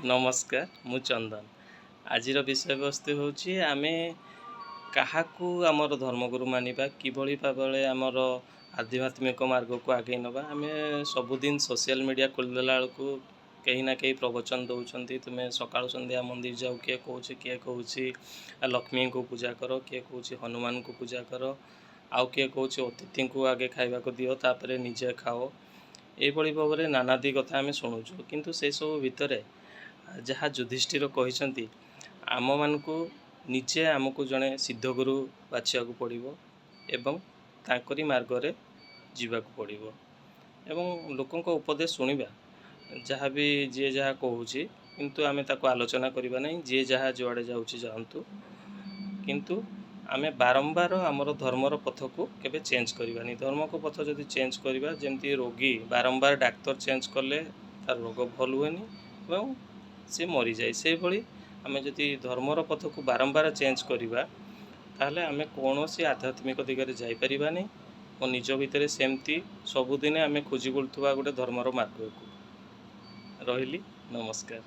नमस्कार मु चंदन आजिर विषय वस्तु होची आमे काहाकू आमर धर्मगुरु मानिबा किभଳି भाबले आमर आध्यात्मिक मार्ग को आगे नबा आमे सबुदिन सोशल मीडिया खोलदेला बेलू कहीं ना कहीं प्रवचन दौरान तुम्हें सकाळ संध्या मंदिर जाओ किए कहूँ लक्ष्मी को पूजा कर किए कहूँ हनुमान को पूजा कर आउ किए कहूँ अतिथि को आगे खाइबा को दियो तापर निजे खाओ यही भाव में नानादी कथा आम शुणुचु किंतु से सब भितर जहाँ युधिष्ठिर कहते आम मानू निजे आमको जड़े सिद्धगुरु बाछा पड़ो एवं तांकरी मार्गरे जीवाक पड़ो एवं लोकों उपदेश शुणा जहाँ भी जी जहाँ कहूँ किंतु आमे ताको आलोचना करबा नहीं जी जहाँ जुआड़े जाऊँच जातु किंतु आमे बारंबार आमर धर्मर पथ को केबे चेंज करबानी धर्म को पथ जदि चेंज करबा जमती रोगी बारंबार डाक्तर चेंज कले तार रोग भल हुए एवं सी मरी जाए से भली आमे जदि धर्मर पथ को बारंबार चेंज करबा ताहले आमे कौनसी आध्यात्मिक दिगरे जाई परिबा नहीं मो निज भितर सेमती सबुदिने आमे खोजी बुलुवा गोटे धर्मर मार्ग को रहिली नमस्कार।